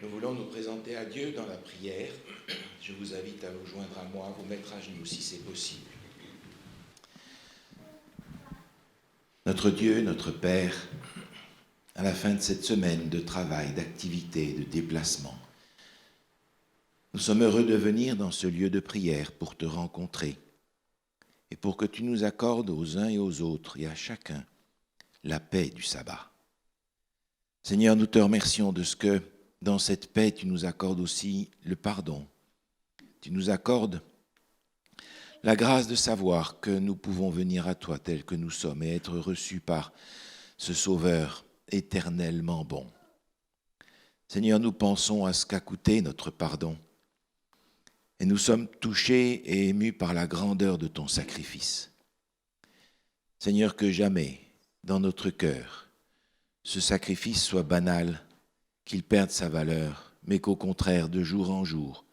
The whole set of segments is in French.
Nous voulons nous présenter à Dieu dans la prière. Je vous invite à vous joindre à moi, à vous mettre à genoux si c'est possible. Notre Dieu, notre Père, à la fin de cette semaine de travail, d'activité, de déplacement, nous sommes heureux de venir dans ce lieu de prière pour te rencontrer et pour que tu nous accordes aux uns et aux autres et à chacun la paix du sabbat. Seigneur, nous te remercions de ce que dans cette paix, tu nous accordes aussi le pardon. Tu nous accordes la grâce de savoir que nous pouvons venir à toi tels que nous sommes et être reçus par ce Sauveur éternellement bon. Seigneur, nous pensons à ce qu'a coûté notre pardon et nous sommes touchés et émus par la grandeur de ton sacrifice. Seigneur, que jamais dans notre cœur ce sacrifice soit banal, qu'il perde sa valeur, mais qu'au contraire, de jour en jour,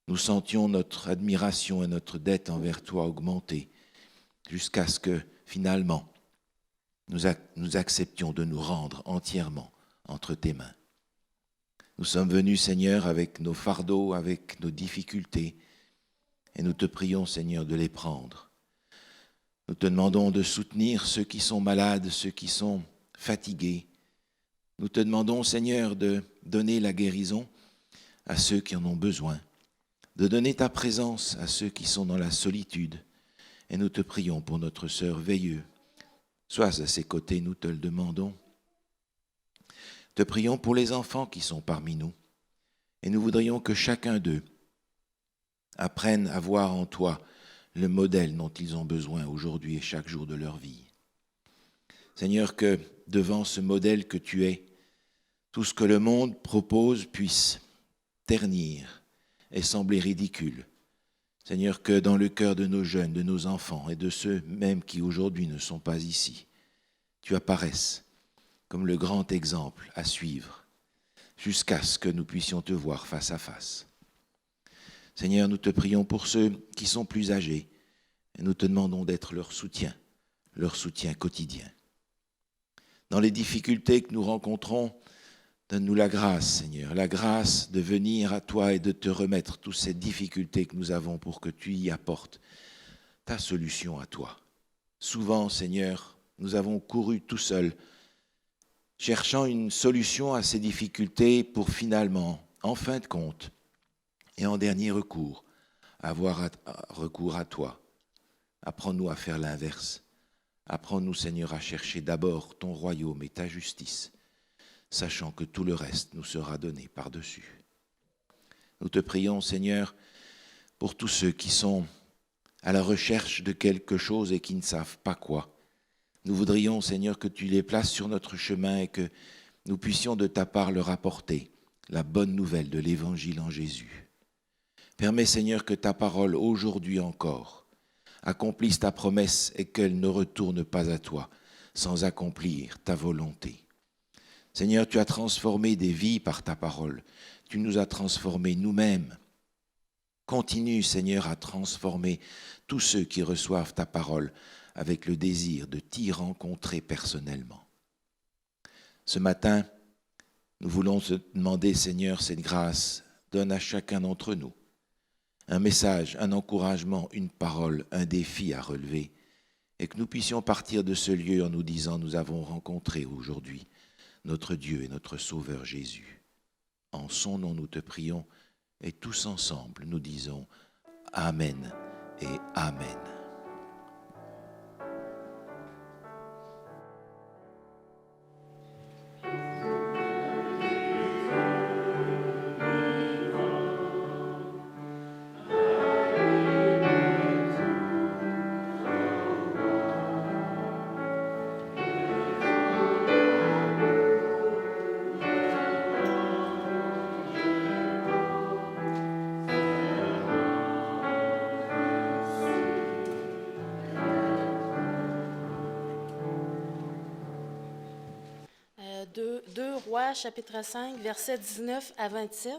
nous sentions notre admiration et notre dette envers toi augmenter, jusqu'à ce que, finalement, nous acceptions de nous rendre entièrement entre tes mains. Nous sommes venus, Seigneur, avec nos fardeaux, avec nos difficultés, et nous te prions, Seigneur, de les prendre. Nous te demandons de soutenir ceux qui sont malades, ceux qui sont fatigués. Nous te demandons, Seigneur, de donner la guérison à ceux qui en ont besoin, de donner ta présence à ceux qui sont dans la solitude. Et nous te prions pour notre sœur Veilleux. Sois à ses côtés, nous te le demandons. Te prions pour les enfants qui sont parmi nous. Et nous voudrions que chacun d'eux apprenne à voir en toi le modèle dont ils ont besoin aujourd'hui et chaque jour de leur vie. Seigneur, que devant ce modèle que tu es, tout ce que le monde propose puisse ternir et sembler ridicule. Seigneur, que dans le cœur de nos jeunes, de nos enfants et de ceux même qui aujourd'hui ne sont pas ici, tu apparaisses comme le grand exemple à suivre jusqu'à ce que nous puissions te voir face à face. Seigneur, nous te prions pour ceux qui sont plus âgés et nous te demandons d'être leur soutien quotidien. Dans les difficultés que nous rencontrons, donne-nous la grâce, Seigneur, la grâce de venir à toi et de te remettre toutes ces difficultés que nous avons pour que tu y apportes ta solution à toi. Souvent, Seigneur, nous avons couru tout seuls, cherchant une solution à ces difficultés pour finalement, en fin de compte, et en dernier recours, avoir recours à toi. Apprends-nous à faire l'inverse. Apprends-nous, Seigneur, à chercher d'abord ton royaume et ta justice, sachant que tout le reste nous sera donné par-dessus. Nous te prions, Seigneur, pour tous ceux qui sont à la recherche de quelque chose et qui ne savent pas quoi. Nous voudrions, Seigneur, que tu les places sur notre chemin et que nous puissions de ta part leur apporter la bonne nouvelle de l'Évangile en Jésus. Permets, Seigneur, que ta parole, aujourd'hui encore, accomplisse ta promesse et qu'elle ne retourne pas à toi sans accomplir ta volonté. Seigneur, tu as transformé des vies par ta parole. Tu nous as transformés nous-mêmes. Continue, Seigneur, à transformer tous ceux qui reçoivent ta parole avec le désir de t'y rencontrer personnellement. Ce matin, nous voulons te demander, Seigneur, cette grâce. Donne à chacun d'entre nous un message, un encouragement, une parole, un défi à relever, et que nous puissions partir de ce lieu en nous disant, nous avons rencontré aujourd'hui notre Dieu et notre Sauveur Jésus. En son nom nous te prions, et tous ensemble nous disons Amen et Amen. Deux Rois, chapitre 5, versets 19 à 27.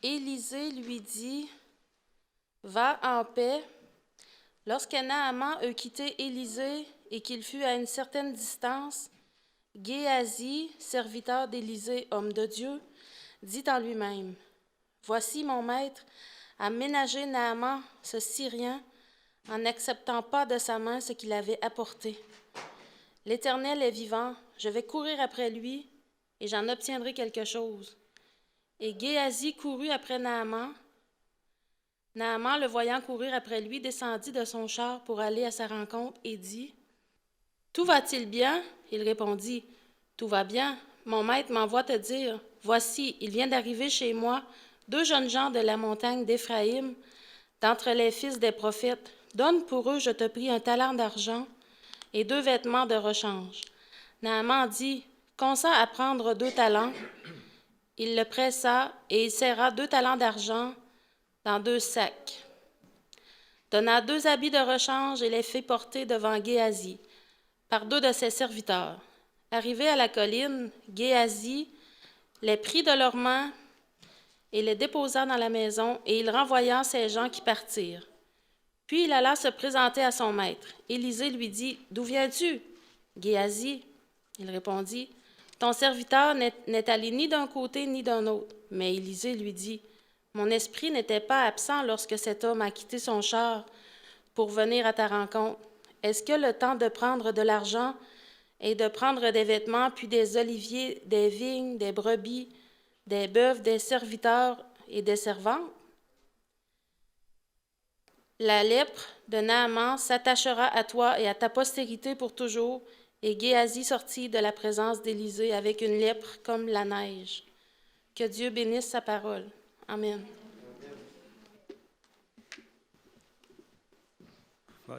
Élisée lui dit, « Va en paix. » Lorsque Naaman eut quitté Élisée et qu'il fut à une certaine distance, Géasi, serviteur d'Élisée, homme de Dieu, dit en lui-même, « Voici mon maître a ménagé Naaman, ce Syrien, en n'acceptant pas de sa main ce qu'il avait apporté. L'Éternel est vivant, je vais courir après lui, et j'en obtiendrai quelque chose. » Et Géasi courut après Naaman. Naaman, le voyant courir après lui, descendit de son char pour aller à sa rencontre et dit, « Tout va-t-il bien? » Il répondit, « Tout va bien. Mon maître m'envoie te dire, voici, il vient d'arriver chez moi 2 jeunes gens de la montagne d'Éphraïm, d'entre les fils des prophètes. Donne pour eux, je te prie, 1 talent d'argent et 2 vêtements de rechange. » Naaman dit, « Consens à prendre 2 talents. » Il le pressa et il serra 2 talents d'argent dans 2 sacs. Donna 2 habits de rechange et les fit porter devant Géasi par 2 de ses serviteurs. Arrivé à la colline, Géasi les prit de leurs mains et les déposa dans la maison, et il renvoya ces gens qui partirent. Puis il alla se présenter à son maître. Élisée lui dit, « D'où viens-tu? » Géasi, il répondit, « Ton serviteur n'est allé ni d'un côté ni d'un autre. » Mais Élisée lui dit, « Mon esprit n'était pas absent lorsque cet homme a quitté son char pour venir à ta rencontre. Est-ce que le temps de prendre de l'argent et de prendre des vêtements, puis des oliviers, des vignes, des brebis, des bœufs, des serviteurs et des servantes? La lèpre de Naaman s'attachera à toi et à ta postérité pour toujours. » Et Géasi sortit de la présence d'Élisée avec une lèpre comme la neige. Que Dieu bénisse sa parole. Amen.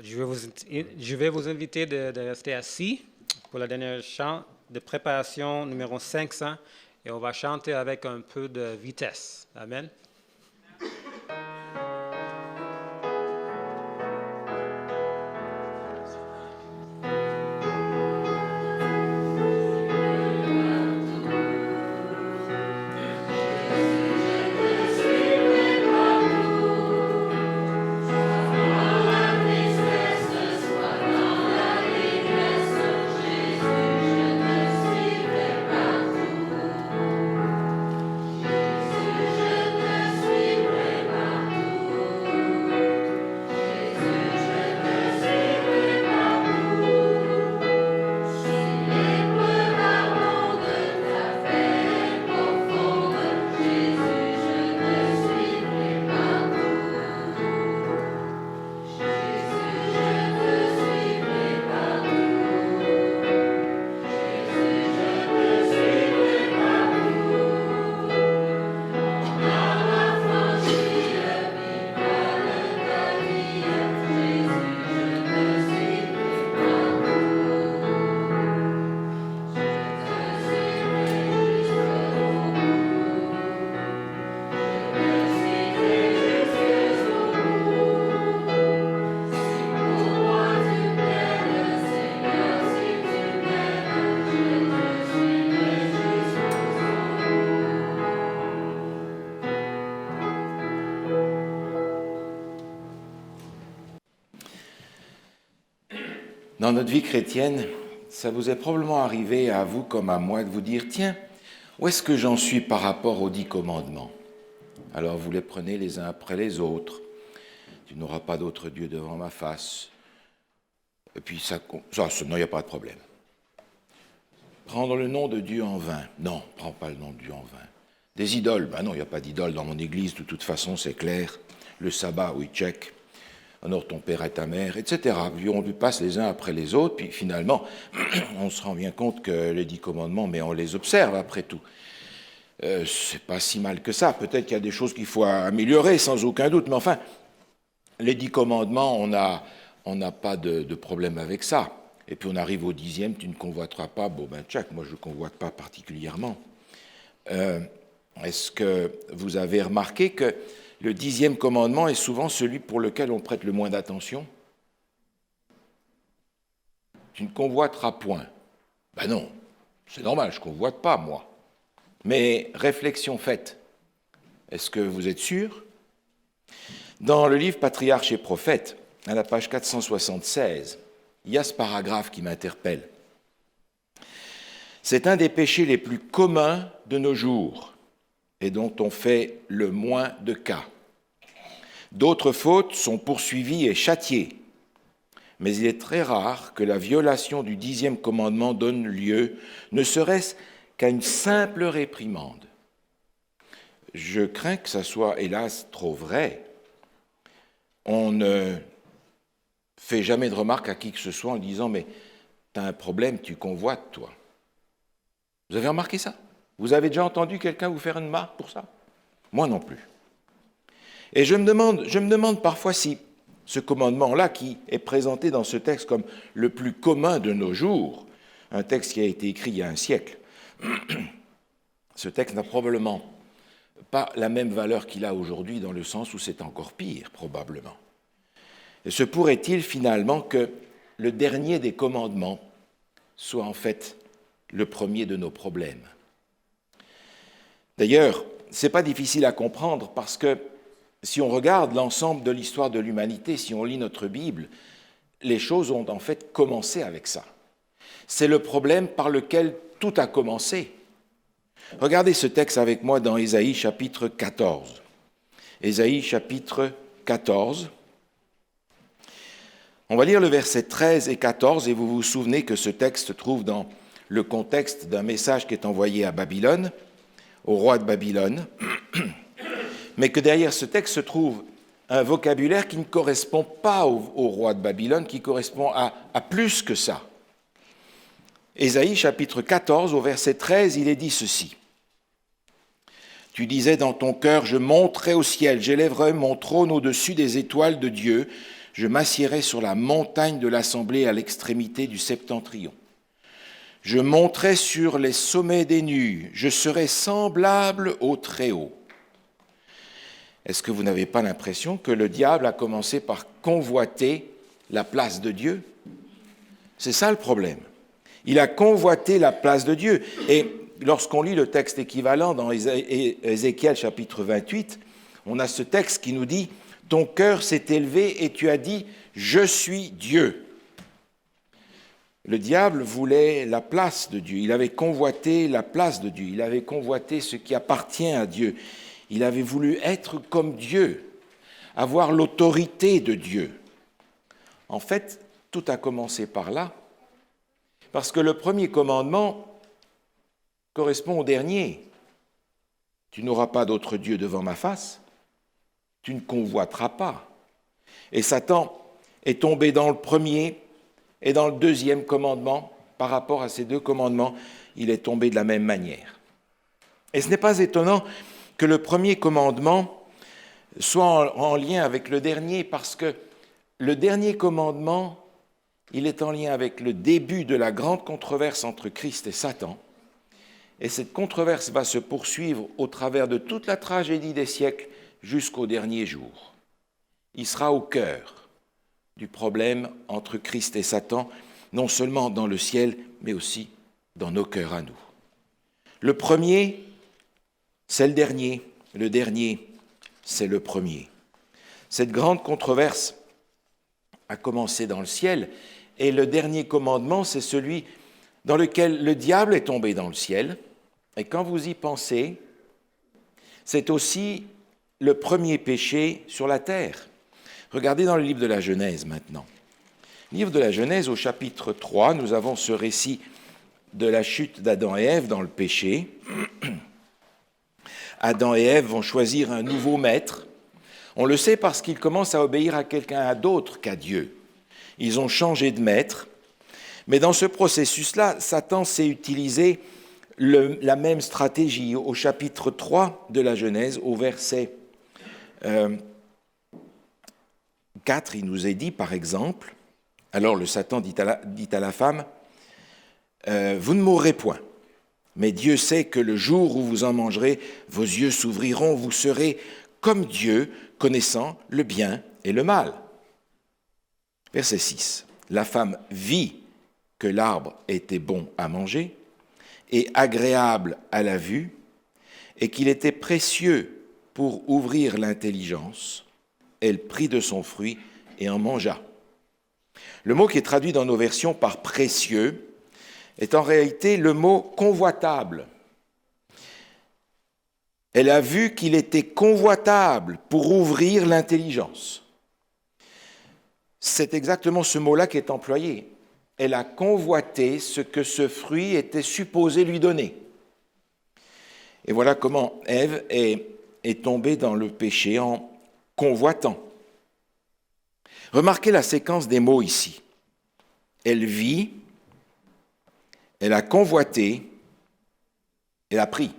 Je vais vous inviter de rester assis pour le dernier chant de préparation numéro 500 et on va chanter avec un peu de vitesse. Amen. Dans notre vie chrétienne, ça vous est probablement arrivé à vous comme à moi de vous dire, tiens, où est-ce que j'en suis par rapport aux 10 commandements? Alors vous les prenez les uns après les autres. Tu n'auras pas d'autre Dieu devant ma face. Et puis ça non, il n'y a pas de problème. Prendre le nom de Dieu en vain. Non, prends pas le nom de Dieu en vain. Des idoles. Ben non, il n'y a pas d'idole dans mon église, de toute façon, c'est clair. Le sabbat, oui, check. Honore ton père et ta mère, etc. Puis on lui passe les uns après les autres, puis finalement, on se rend bien compte que les 10 commandements, mais on les observe après tout. C'est pas si mal que ça. Peut-être qu'il y a des choses qu'il faut améliorer, sans aucun doute, mais enfin, les 10 commandements, on n'a pas de problème avec ça. Et puis on arrive au 10e, tu ne convoiteras pas. Bon, ben check, moi je ne convoite pas particulièrement. Est-ce que vous avez remarqué que le 10e commandement est souvent celui pour lequel on prête le moins d'attention? Tu ne convoiteras point. Ben non, c'est normal, je ne convoite pas, moi. Mais réflexion faite, est-ce que vous êtes sûr? Dans le livre Patriarches et prophètes, à la page 476, il y a ce paragraphe qui m'interpelle. C'est un des péchés les plus communs de nos jours. et dont on fait le moins de cas. D'autres fautes sont poursuivies et châtiées, mais il est très rare que la violation du 10e commandement donne lieu, ne serait-ce qu'à une simple réprimande. Je crains que ça soit, hélas, trop vrai. On ne fait jamais de remarque à qui que ce soit en disant « mais tu as un problème, tu convoites, toi ». Vous avez remarqué ça? Vous avez déjà entendu quelqu'un vous faire une remarque pour ça? Moi non plus. Et je me demande parfois si ce commandement-là, qui est présenté dans ce texte comme le plus commun de nos jours, un texte qui a été écrit il y a un siècle, ce texte n'a probablement pas la même valeur qu'il a aujourd'hui, dans le sens où c'est encore pire, probablement. Et se pourrait-il finalement que le dernier des commandements soit en fait le premier de nos problèmes? D'ailleurs, ce n'est pas difficile à comprendre parce que si on regarde l'ensemble de l'histoire de l'humanité, si on lit notre Bible, les choses ont en fait commencé avec ça. C'est le problème par lequel tout a commencé. Regardez ce texte avec moi dans Ésaïe chapitre 14. Ésaïe chapitre 14. On va lire le verset 13 et 14 et vous vous souvenez que ce texte se trouve dans le contexte d'un message qui est envoyé à Babylone, au roi de Babylone, mais que derrière ce texte se trouve un vocabulaire qui ne correspond pas au roi de Babylone, qui correspond à plus que ça. Ésaïe chapitre 14, au verset 13, il est dit ceci. « Tu disais dans ton cœur, je monterai au ciel, j'élèverai mon trône au-dessus des étoiles de Dieu, je m'assiérai sur la montagne de l'assemblée à l'extrémité du septentrion. Je monterai sur les sommets des nues, je serai semblable au Très-Haut. » Est-ce que vous n'avez pas l'impression que le diable a commencé par convoiter la place de Dieu? C'est ça le problème. Il a convoité la place de Dieu. Et lorsqu'on lit le texte équivalent dans Ézéchiel chapitre 28, on a ce texte qui nous dit « Ton cœur s'est élevé et tu as dit « Je suis Dieu ». Le diable voulait la place de Dieu. Il avait convoité la place de Dieu. Il avait convoité ce qui appartient à Dieu. Il avait voulu être comme Dieu, avoir l'autorité de Dieu. En fait, tout a commencé par là, parce que le premier commandement correspond au dernier. Tu n'auras pas d'autre Dieu devant ma face, tu ne convoiteras pas. Et Satan est tombé dans le premier et dans le deuxième commandement, par rapport à ces deux commandements, il est tombé de la même manière. Et ce n'est pas étonnant que le premier commandement soit en lien avec le dernier, parce que le dernier commandement, il est en lien avec le début de la grande controverse entre Christ et Satan. Et cette controverse va se poursuivre au travers de toute la tragédie des siècles jusqu'au dernier jour. Il sera au cœur du problème entre Christ et Satan, non seulement dans le ciel, mais aussi dans nos cœurs à nous. Le premier, c'est le dernier – c'est le premier. Cette grande controverse a commencé dans le ciel, et le dernier commandement, c'est celui dans lequel le diable est tombé dans le ciel. Et quand vous y pensez, c'est aussi le premier péché sur la terre. Regardez dans le livre de la Genèse maintenant. Livre de la Genèse, au chapitre 3, nous avons ce récit de la chute d'Adam et Ève dans le péché. Adam et Ève vont choisir un nouveau maître. On le sait parce qu'ils commencent à obéir à quelqu'un d'autre qu'à Dieu. Ils ont changé de maître. Mais dans ce processus-là, Satan s'est utilisé la même stratégie. Au chapitre 3 de la Genèse, au verset 4, il nous est dit, par exemple, alors le Satan dit à la femme, « Vous ne mourrez point. Mais Dieu sait que le jour où vous en mangerez, vos yeux s'ouvriront, vous serez comme Dieu, connaissant le bien et le mal. » Verset 6. La femme vit que l'arbre était bon à manger et agréable à la vue, et qu'il était précieux pour ouvrir l'intelligence. Elle prit de son fruit et en mangea. Le mot qui est traduit dans nos versions par précieux est en réalité le mot convoitable. Elle a vu qu'il était convoitable pour ouvrir l'intelligence. C'est exactement ce mot-là qui est employé. Elle a convoité ce que ce fruit était supposé lui donner. Et voilà comment Ève est tombée dans le péché en convoitant. Remarquez la séquence des mots ici. Elle vit, elle a convoité, elle a pris.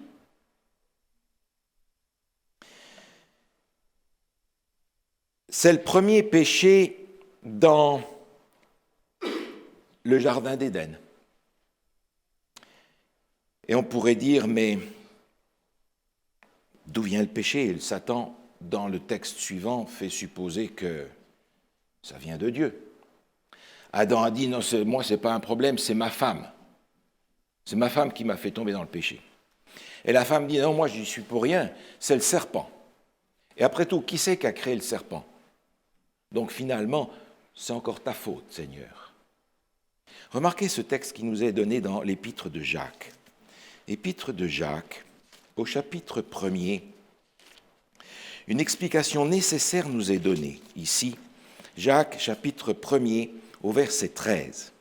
C'est le premier péché dans le jardin d'Éden. Et on pourrait dire, mais d'où vient le péché? Et Satan, dans le texte suivant, fait supposer que ça vient de Dieu. Adam a dit, non, moi, ce n'est pas un problème, c'est ma femme. C'est ma femme qui m'a fait tomber dans le péché. Et la femme dit, non, moi, je n'y suis pour rien, c'est le serpent. Et après tout, qui c'est qui a créé le serpent? Donc finalement, c'est encore ta faute, Seigneur. Remarquez ce texte qui nous est donné dans l'épître de Jacques. Épître de Jacques, au chapitre 1er, une explication nécessaire nous est donnée ici. Jacques, chapitre 1er, au verset 13.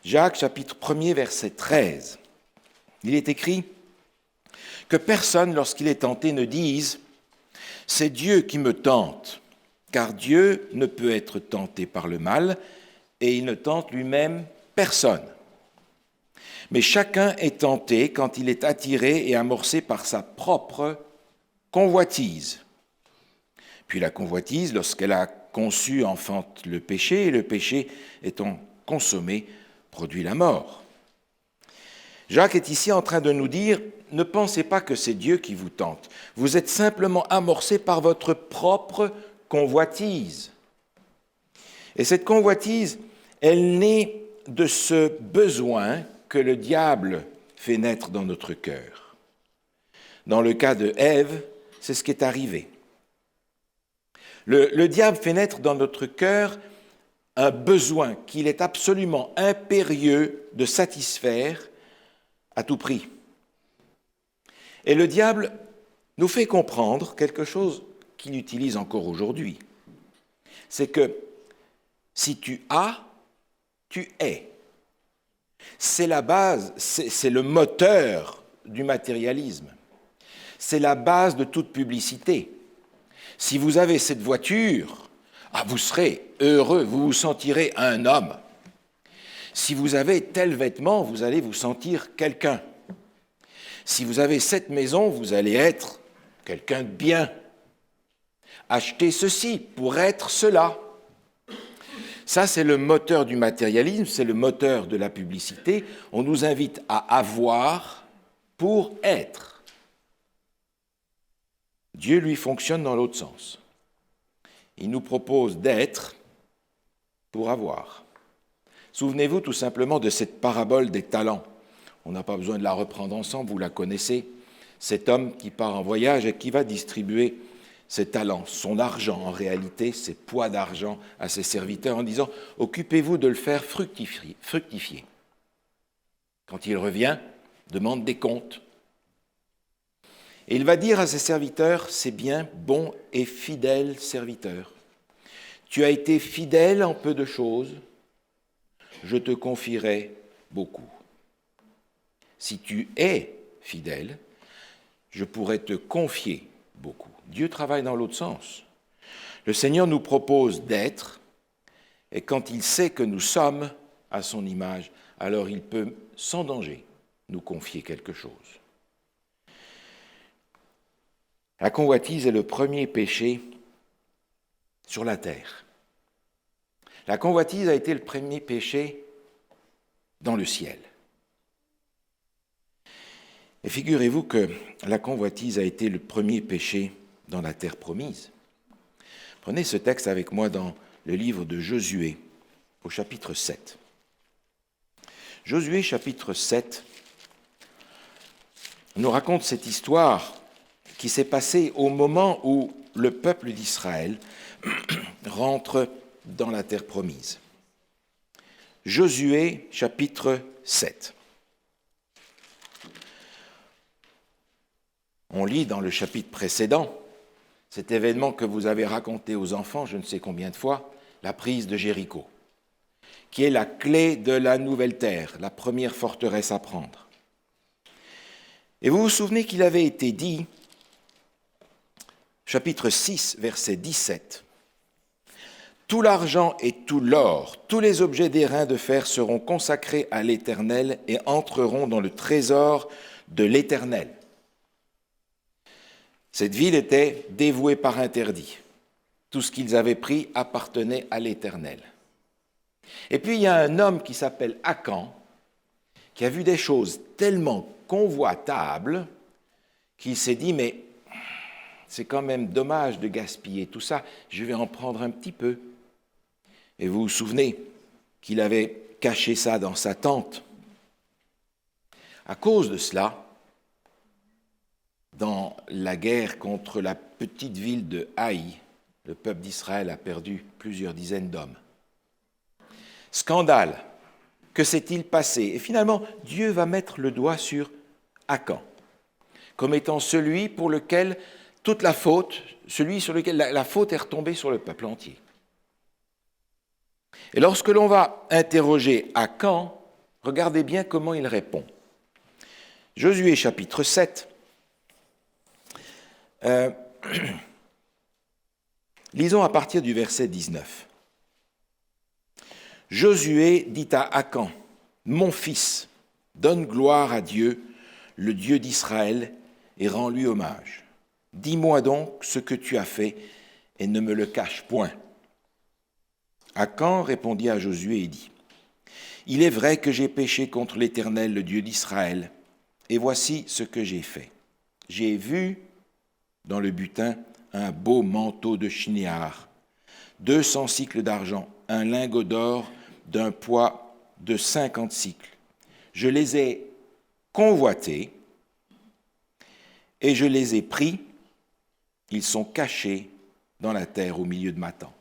Jacques, chapitre 1er, verset 13. Il est écrit que personne, lorsqu'il est tenté, ne dise « C'est Dieu qui me tente », car Dieu ne peut être tenté par le mal et il ne tente lui-même personne. Mais chacun est tenté quand il est attiré et amorcé par sa propre convoitise. Puis la convoitise, lorsqu'elle a conçu, enfante le péché, et le péché étant consommé, produit la mort. Jacques est ici en train de nous dire, ne pensez pas que c'est Dieu qui vous tente. Vous êtes simplement amorcé par votre propre convoitise. Et cette convoitise, elle naît de ce besoin que le diable fait naître dans notre cœur. Dans le cas de Ève, c'est ce qui est arrivé. Le diable fait naître dans notre cœur un besoin qu'il est absolument impérieux de satisfaire à tout prix. Et le diable nous fait comprendre quelque chose qu'il utilise encore aujourd'hui. C'est que si tu as, tu es. C'est la base, c'est le moteur du matérialisme. C'est la base de toute publicité. Si vous avez cette voiture, vous serez heureux, vous vous sentirez un homme. Si vous avez tel vêtement, vous allez vous sentir quelqu'un. Si vous avez cette maison, vous allez être quelqu'un de bien. Achetez ceci pour être cela. Ça, c'est le moteur du matérialisme, c'est le moteur de la publicité. On nous invite à avoir pour être. Dieu, lui, fonctionne dans l'autre sens. Il nous propose d'être pour avoir. Souvenez-vous tout simplement de cette parabole des talents. On n'a pas besoin de la reprendre ensemble, vous la connaissez. Cet homme qui part en voyage et qui va distribuer ses talents, son argent en réalité, ses poids d'argent à ses serviteurs en disant « Occupez-vous de le faire fructifier. » Quand il revient, demande des comptes. Et il va dire à ses serviteurs, c'est bien, bon et fidèle serviteur. Tu as été fidèle en peu de choses, je te confierai beaucoup. Si tu es fidèle, je pourrai te confier beaucoup. Dieu travaille dans l'autre sens. Le Seigneur nous propose d'être, et quand il sait que nous sommes à son image, alors il peut, sans danger, nous confier quelque chose. La convoitise est le premier péché sur la terre. La convoitise a été le premier péché dans le ciel. Et figurez-vous que la convoitise a été le premier péché dans la terre promise. Prenez ce texte avec moi dans le livre de Josué, au chapitre 7. Josué, chapitre 7, nous raconte cette histoire qui s'est passée au moment où le peuple d'Israël rentre dans la terre promise. Josué, chapitre 7. On lit dans le chapitre précédent cet événement que vous avez raconté aux enfants, je ne sais combien de fois, la prise de Jéricho, qui est la clé de la nouvelle terre, la première forteresse à prendre. Et vous vous souvenez qu'il avait été dit, chapitre 6, verset 17, « Tout l'argent et tout l'or, tous les objets d'airain de fer seront consacrés à l'Éternel et entreront dans le trésor de l'Éternel. » Cette ville était dévouée par interdit. Tout ce qu'ils avaient pris appartenait à l'Éternel. Et puis il y a un homme qui s'appelle Akan, qui a vu des choses tellement convoitables qu'il s'est dit, mais c'est quand même dommage de gaspiller tout ça, je vais en prendre un petit peu. Et vous vous souvenez qu'il avait caché ça dans sa tente. À cause de cela, dans la guerre contre la petite ville de Haï, le peuple d'Israël a perdu plusieurs dizaines d'hommes. Scandale, que s'est-il passé? Et finalement, Dieu va mettre le doigt sur Akan, comme étant celui pour lequel toute la faute, celui sur lequel la faute est retombée sur le peuple entier. Et lorsque l'on va interroger Akan, regardez bien comment il répond. Josué chapitre 7, lisons à partir du verset 19. Josué dit à Akan, « Mon fils, donne gloire à Dieu, le Dieu d'Israël, et rends-lui hommage. Dis-moi donc ce que tu as fait, et ne me le cache point. » Akan répondit à Josué et dit, « Il est vrai que j'ai péché contre l'Éternel, le Dieu d'Israël, et voici ce que j'ai fait. J'ai vu dans le butin un beau manteau de chinéar, 200 cycles d'argent, un lingot d'or d'un poids de 50 cycles. Je les ai convoités et je les ai pris. Ils sont cachés dans la terre au milieu de ma tente. »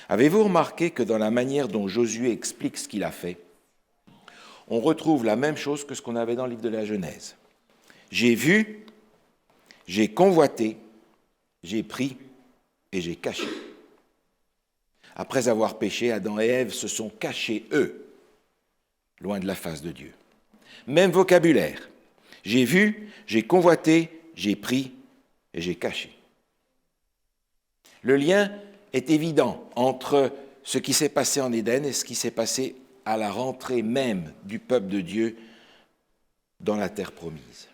Avez-vous remarqué que dans la manière dont Josué explique ce qu'il a fait, on retrouve la même chose que ce qu'on avait dans le livre de la Genèse. J'ai vu, j'ai convoité, j'ai pris et j'ai caché. Après avoir péché, Adam et Ève se sont cachés, eux, loin de la face de Dieu. Même vocabulaire. J'ai vu, j'ai convoité, j'ai pris et j'ai caché. Le lien est évident entre ce qui s'est passé en Éden et ce qui s'est passé à la rentrée même du peuple de Dieu dans la terre promise.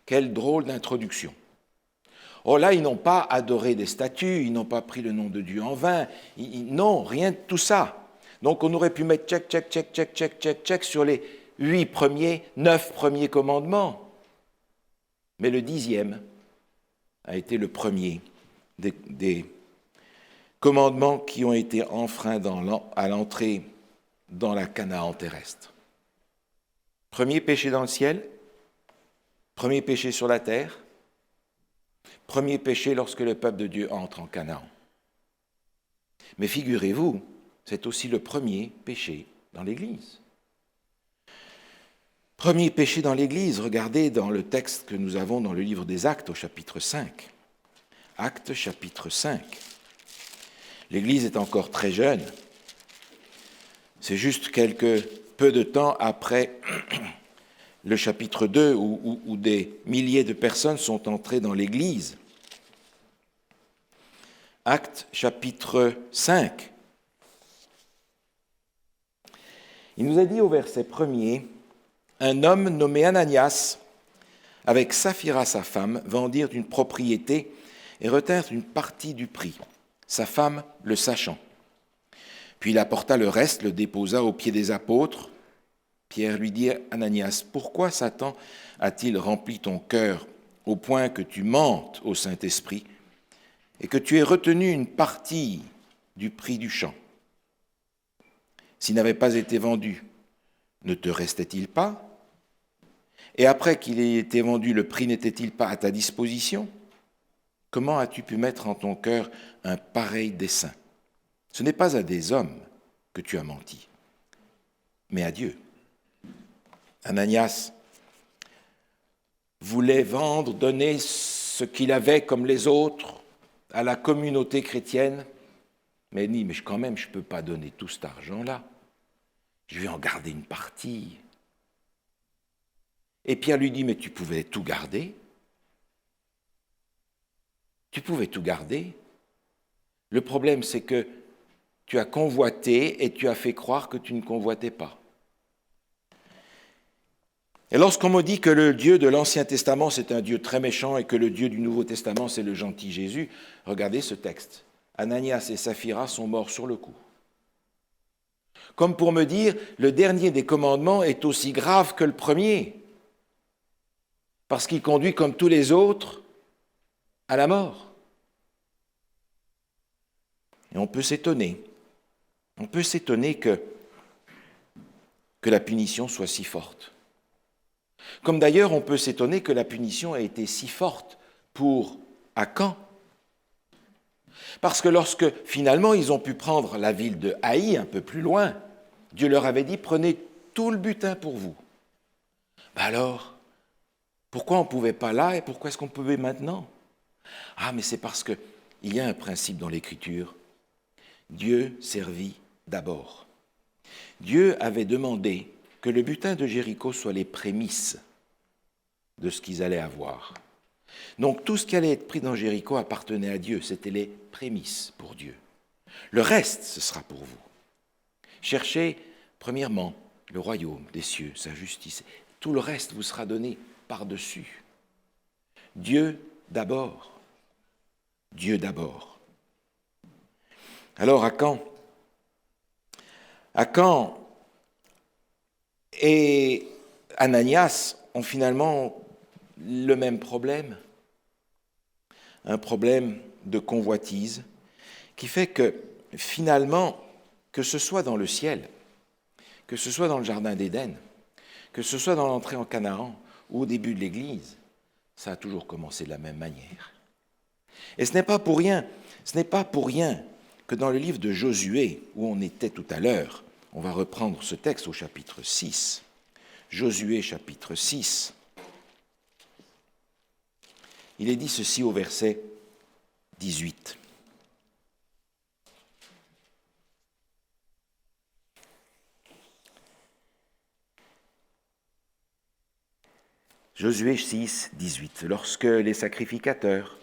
Quelle drôle d'introduction. Oh là, ils n'ont pas adoré des statues, ils n'ont pas pris le nom de Dieu en vain, non, rien de tout ça. Donc on aurait pu mettre check sur les 9 premiers commandements. Mais le 10e a été le premier des commandements qui ont été enfreints à l'entrée dans la Canaan terrestre. Premier péché dans le ciel, premier péché sur la terre, premier péché lorsque le peuple de Dieu entre en Canaan. Mais figurez-vous, c'est aussi le premier péché dans l'Église. Premier péché dans l'Église, regardez dans le texte que nous avons dans le livre des Actes au chapitre 5. Actes chapitre 5. L'Église est encore très jeune. C'est juste peu de temps après le chapitre 2 où des milliers de personnes sont entrées dans l'Église. Actes chapitre 5. Il nous a dit au verset 1er, « Un homme nommé Ananias, avec Saphira sa femme, vendirent une propriété et retinrent une partie du prix, sa femme le sachant. Puis il apporta le reste, le déposa aux pieds des apôtres. Pierre lui dit, Ananias, pourquoi Satan a-t-il rempli ton cœur au point que tu mentes au Saint-Esprit et que tu aies retenu une partie du prix du champ? S'il n'avait pas été vendu, ne te restait-il pas? Et après qu'il ait été vendu, le prix n'était-il pas à ta disposition? Comment as-tu pu mettre en ton cœur un pareil dessein? Ce n'est pas à des hommes que tu as menti, mais à Dieu. Ananias, voulait vendre, donner ce qu'il avait comme les autres à la communauté chrétienne. Mais il dit, mais quand même, je ne peux pas donner tout cet argent-là. Je vais en garder une partie. Et Pierre lui dit, mais tu pouvais tout garder. Tu pouvais tout garder. Le problème, c'est que tu as convoité et tu as fait croire que tu ne convoitais pas. Et lorsqu'on me dit que le Dieu de l'Ancien Testament, c'est un Dieu très méchant et que le Dieu du Nouveau Testament, c'est le gentil Jésus, regardez ce texte. Ananias et Saphira sont morts sur le coup. Comme pour me dire, le dernier des commandements est aussi grave que le premier, parce qu'il conduit comme tous les autres à la mort. Et on peut s'étonner que la punition soit si forte. Comme d'ailleurs, on peut s'étonner que la punition ait été si forte pour Akan. Parce que lorsque, finalement, ils ont pu prendre la ville de Haï, un peu plus loin, Dieu leur avait dit, prenez tout le butin pour vous. Alors, pourquoi on ne pouvait pas là et pourquoi est-ce qu'on pouvait maintenant? Ah, mais c'est parce qu'il y a un principe dans l'Écriture. Dieu servit d'abord. Dieu avait demandé que le butin de Jéricho soit les prémices de ce qu'ils allaient avoir. Donc tout ce qui allait être pris dans Jéricho appartenait à Dieu, c'était les prémices pour Dieu. Le reste, ce sera pour vous. Cherchez, premièrement, le royaume des cieux, sa justice. Tout le reste vous sera donné par-dessus. Dieu d'abord. Dieu d'abord. Alors, Akan et Ananias ont finalement le même problème, un problème de convoitise qui fait que finalement, que ce soit dans le ciel, que ce soit dans le jardin d'Éden, que ce soit dans l'entrée en Canaan ou au début de l'Église, ça a toujours commencé de la même manière. Et ce n'est pas pour rien que dans le livre de Josué, où on était tout à l'heure, on va reprendre ce texte au chapitre 6, Josué chapitre 6, il est dit ceci au verset 18. Josué 6, 18. Lorsque les sacrificateurs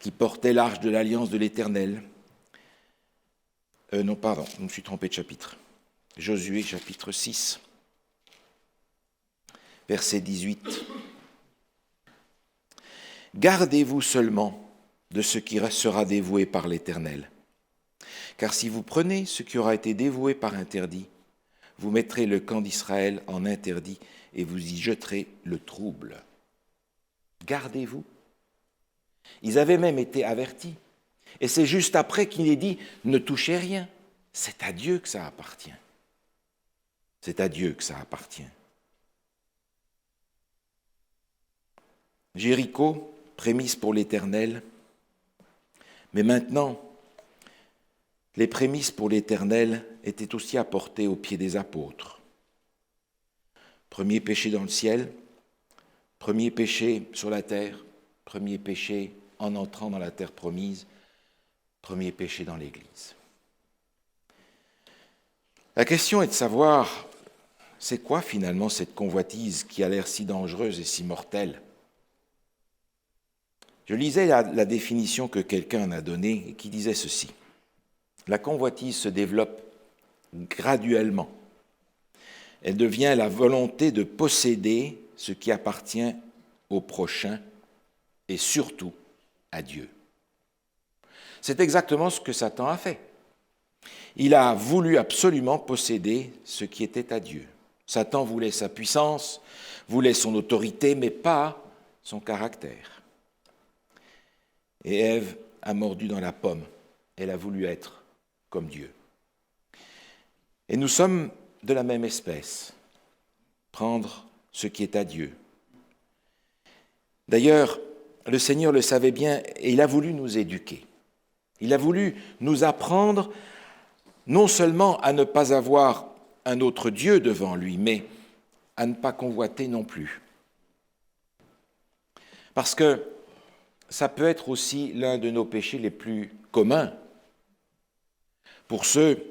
qui portaient l'arche de l'alliance de l'Éternel, je me suis trompé de chapitre. Josué chapitre 6, verset 18. Gardez-vous seulement de ce qui sera dévoué par l'Éternel. Car si vous prenez ce qui aura été dévoué par interdit, vous mettrez le camp d'Israël en interdit et vous y jeterez le trouble. Gardez-vous. Ils avaient même été avertis. Et c'est juste après qu'il est dit, ne touchez rien. C'est à Dieu que ça appartient. C'est à Dieu que ça appartient. Jéricho, prémisse pour l'Éternel. Mais maintenant, les prémices pour l'Éternel étaient aussi apportées aux pieds des apôtres. Premier péché dans le ciel, premier péché sur la terre, premier péché en entrant dans la terre promise, premier péché dans l'Église. La question est de savoir, c'est quoi finalement cette convoitise qui a l'air si dangereuse et si mortelle? Je lisais la définition que quelqu'un en a donnée et qui disait ceci. La convoitise se développe graduellement. Elle devient la volonté de posséder ce qui appartient au prochain et surtout à Dieu. C'est exactement ce que Satan a fait. Il a voulu absolument posséder ce qui était à Dieu. Satan voulait sa puissance, voulait son autorité, mais pas son caractère. Et Ève a mordu dans la pomme. Elle a voulu être comme Dieu. Et nous sommes de la même espèce. Prendre ce qui est à Dieu. D'ailleurs, le Seigneur le savait bien et il a voulu nous éduquer. Il a voulu nous apprendre non seulement à ne pas avoir un autre Dieu devant lui, mais à ne pas convoiter non plus. Parce que ça peut être aussi l'un de nos péchés les plus communs pour ceux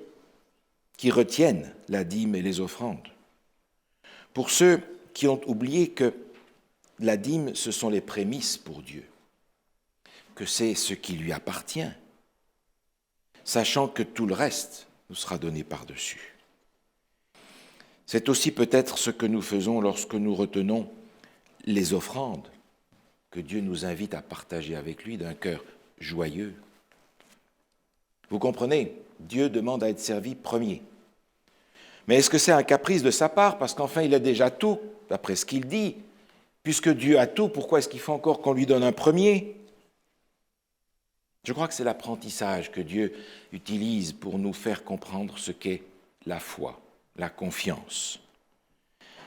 qui retiennent la dîme et les offrandes, pour ceux qui ont oublié que la dîme, ce sont les prémices pour Dieu, que c'est ce qui lui appartient, sachant que tout le reste nous sera donné par-dessus. C'est aussi peut-être ce que nous faisons lorsque nous retenons les offrandes que Dieu nous invite à partager avec lui d'un cœur joyeux. Vous comprenez, Dieu demande à être servi premier. Mais est-ce que c'est un caprice de sa part? Parce qu'enfin, il a déjà tout, d'après ce qu'il dit. Puisque Dieu a tout, pourquoi est-ce qu'il faut encore qu'on lui donne un premier? Je crois que c'est l'apprentissage que Dieu utilise pour nous faire comprendre ce qu'est la foi, la confiance.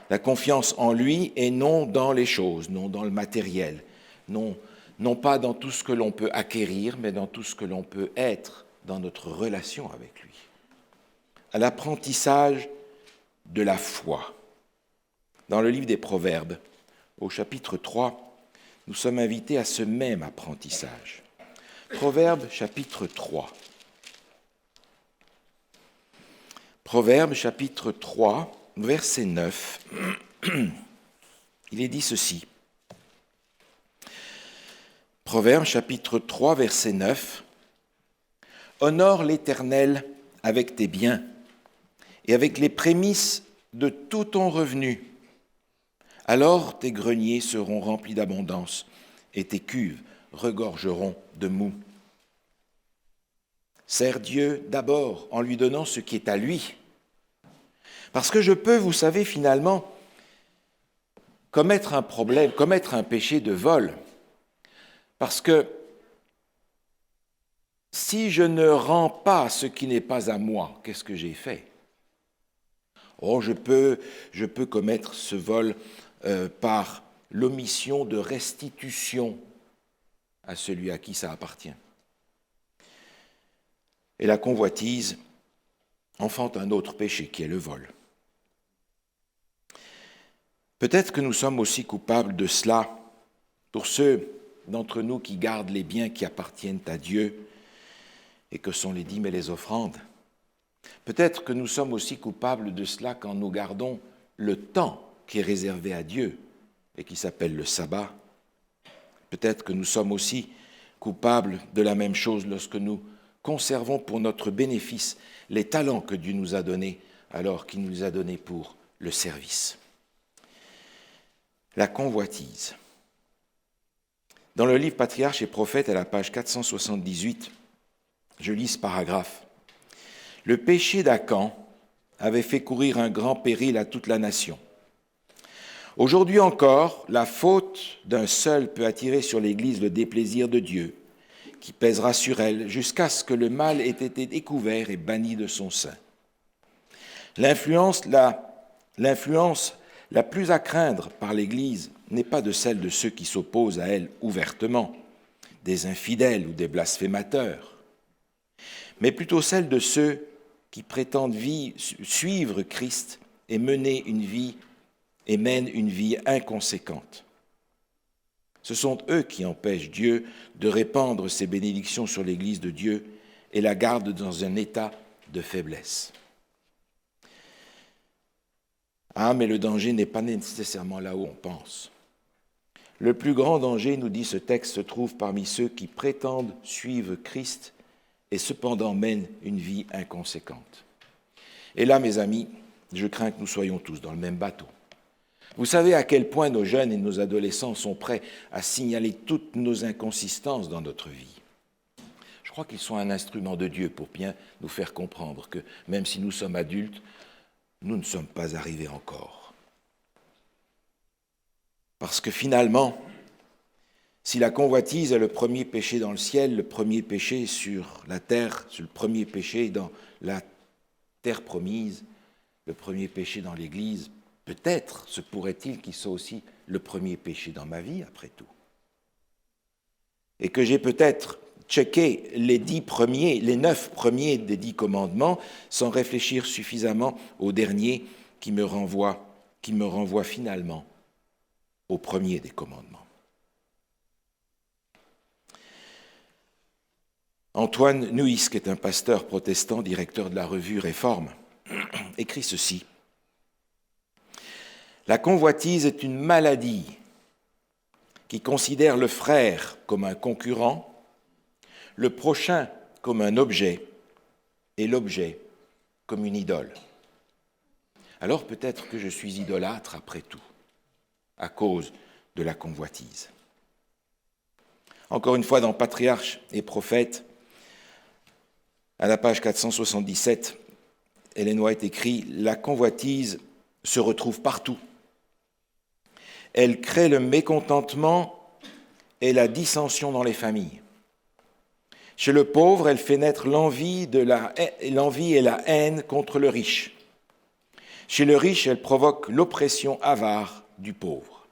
La confiance en lui et non dans les choses, non dans le matériel, non pas dans tout ce que l'on peut acquérir, mais dans tout ce que l'on peut être dans notre relation avec lui. À l'apprentissage de la foi. Dans le livre des Proverbes, au chapitre 3, nous sommes invités à ce même apprentissage. Proverbes, chapitre 3. Proverbes, chapitre 3, verset 9. Il est dit ceci. Proverbes, chapitre 3, verset 9. Honore l'Éternel avec tes biens et avec les prémices de tout ton revenu. Alors tes greniers seront remplis d'abondance et tes cuves regorgeront de mou. Sers Dieu d'abord en lui donnant ce qui est à lui. Parce que je peux, vous savez, finalement, commettre un péché de vol. Parce que si je ne rends pas ce qui n'est pas à moi, qu'est-ce que j'ai fait? Oh, je peux commettre ce vol par l'omission de restitution à celui à qui ça appartient. Et la convoitise enfante un autre péché qui est le vol. Peut-être que nous sommes aussi coupables de cela pour ceux d'entre nous qui gardent les biens qui appartiennent à Dieu et que sont les dîmes et les offrandes. Peut-être que nous sommes aussi coupables de cela quand nous gardons le temps qui est réservé à Dieu et qui s'appelle le sabbat. Peut-être que nous sommes aussi coupables de la même chose lorsque nous conservons pour notre bénéfice les talents que Dieu nous a donnés alors qu'il nous a donnés pour le service. La convoitise. Dans le livre Patriarches et Prophètes, à la page 478, je lis ce paragraphe. Le péché d'Acan avait fait courir un grand péril à toute la nation. Aujourd'hui encore, la faute d'un seul peut attirer sur l'Église le déplaisir de Dieu, qui pèsera sur elle jusqu'à ce que le mal ait été découvert et banni de son sein. L'influence la plus à craindre par l'Église n'est pas de celle de ceux qui s'opposent à elle ouvertement, des infidèles ou des blasphémateurs, mais plutôt celle de ceux qui prétendent suivre Christ et mènent une vie inconséquente. Ce sont eux qui empêchent Dieu de répandre ses bénédictions sur l'Église de Dieu et la gardent dans un état de faiblesse. Ah, mais le danger n'est pas nécessairement là où on pense. Le plus grand danger, nous dit ce texte, se trouve parmi ceux qui prétendent suivre Christ et cependant mènent une vie inconséquente. Et là, mes amis, je crains que nous soyons tous dans le même bateau. Vous savez à quel point nos jeunes et nos adolescents sont prêts à signaler toutes nos inconsistances dans notre vie. Je crois qu'ils sont un instrument de Dieu pour bien nous faire comprendre que même si nous sommes adultes, nous ne sommes pas arrivés encore. Parce que finalement, si la convoitise est le premier péché dans le ciel, le premier péché sur la terre, le premier péché dans la terre promise, le premier péché dans l'Église, peut-être se pourrait-il qu'il soit aussi le premier péché dans ma vie, après tout. Et que j'ai peut-être checké les 9 premiers des 10 commandements sans réfléchir suffisamment au dernier qui me renvoie finalement au premier des commandements. Antoine Nuis, qui est un pasteur protestant, directeur de la revue Réforme, écrit ceci. La convoitise est une maladie qui considère le frère comme un concurrent, le prochain comme un objet et l'objet comme une idole. Alors peut-être que je suis idolâtre après tout, à cause de la convoitise. Encore une fois, dans Patriarches et prophètes, à la page 477, Ellen White écrit « La convoitise se retrouve partout. Elle crée le mécontentement et la dissension dans les familles. Chez le pauvre, elle fait naître l'envie et la haine contre le riche. Chez le riche, elle provoque l'oppression avare du pauvre. »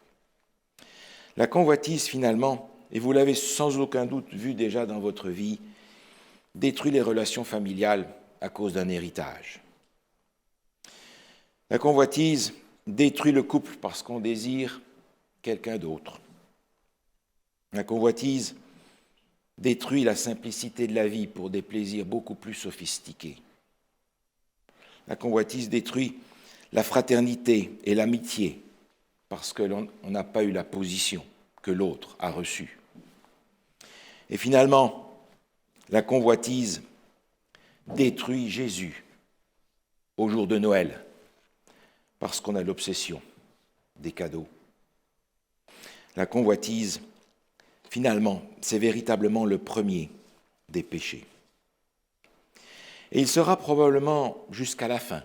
La convoitise, finalement, et vous l'avez sans aucun doute vu déjà dans votre vie, détruit les relations familiales à cause d'un héritage. La convoitise détruit le couple parce qu'on désire quelqu'un d'autre. La convoitise détruit la simplicité de la vie pour des plaisirs beaucoup plus sophistiqués. La convoitise détruit la fraternité et l'amitié parce que l'on n'a pas eu la position que l'autre a reçue. Et finalement, la convoitise détruit Jésus au jour de Noël parce qu'on a l'obsession des cadeaux. La convoitise, finalement, c'est véritablement le premier des péchés. Et il sera probablement jusqu'à la fin,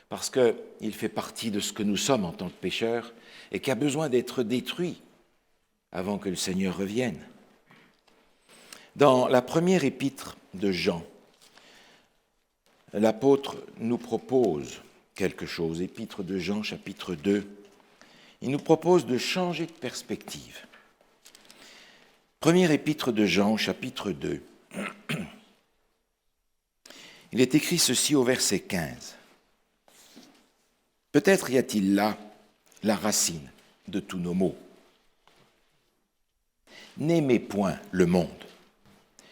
parce qu'il fait partie de ce que nous sommes en tant que pécheurs et qui a besoin d'être détruit avant que le Seigneur revienne. Dans la première épître de Jean, l'apôtre nous propose quelque chose, épître de Jean, chapitre 2. Il nous propose de changer de perspective. Première épître de Jean, chapitre 2. Il est écrit ceci au verset 15. Peut-être y a-t-il là la racine de tous nos maux. N'aimez point le monde,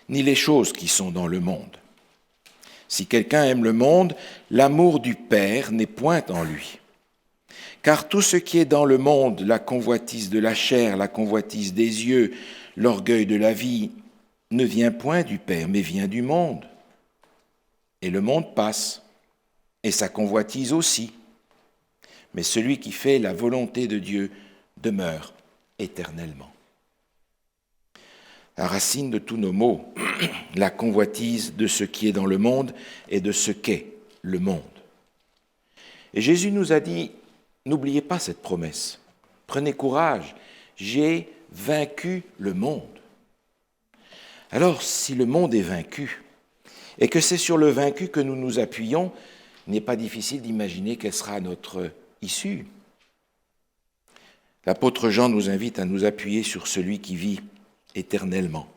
ni les choses qui sont dans le monde. Si quelqu'un aime le monde, l'amour du Père n'est point en lui. Car tout ce qui est dans le monde, la convoitise de la chair, la convoitise des yeux, l'orgueil de la vie, ne vient point du Père, mais vient du monde. Et le monde passe, et sa convoitise aussi. Mais celui qui fait la volonté de Dieu demeure éternellement. La racine de tous nos maux, la convoitise de ce qui est dans le monde et de ce qu'est le monde. Et Jésus nous a dit, n'oubliez pas cette promesse. Prenez courage, j'ai vaincu le monde. Alors, si le monde est vaincu, et que c'est sur le vaincu que nous nous appuyons, il n'est pas difficile d'imaginer quelle sera notre issue. L'apôtre Jean nous invite à nous appuyer sur celui qui vit éternellement.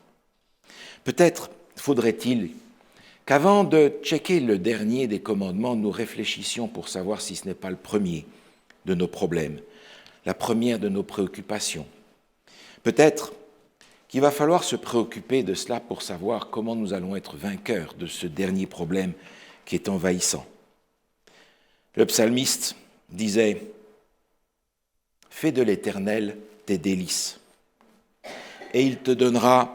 Peut-être faudrait-il qu'avant de checker le dernier des commandements, nous réfléchissions pour savoir si ce n'est pas le premier de nos problèmes, la première de nos préoccupations. Peut-être qu'il va falloir se préoccuper de cela pour savoir comment nous allons être vainqueurs de ce dernier problème qui est envahissant. Le psalmiste disait « Fais de l'Éternel tes délices, et il te donnera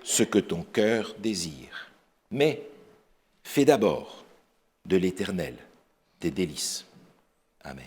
ce que ton cœur désire. Mais fais d'abord de l'Éternel tes délices. » Amen.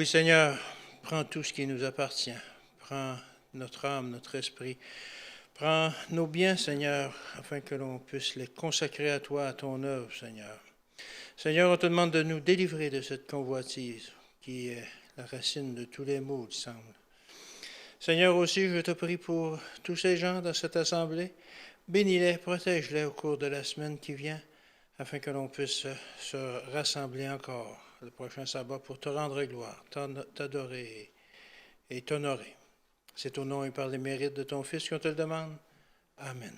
Oui, Seigneur, prends tout ce qui nous appartient. Prends notre âme, notre esprit. Prends nos biens, Seigneur, afin que l'on puisse les consacrer à toi, à ton œuvre, Seigneur. Seigneur, on te demande de nous délivrer de cette convoitise qui est la racine de tous les maux, il semble. Seigneur, aussi, je te prie pour tous ces gens dans cette assemblée. Bénis-les, protège-les au cours de la semaine qui vient, afin que l'on puisse se rassembler encore le prochain sabbat pour te rendre gloire, t'adorer et t'honorer. C'est au nom et par les mérites de ton Fils qu'on te le demande. Amen.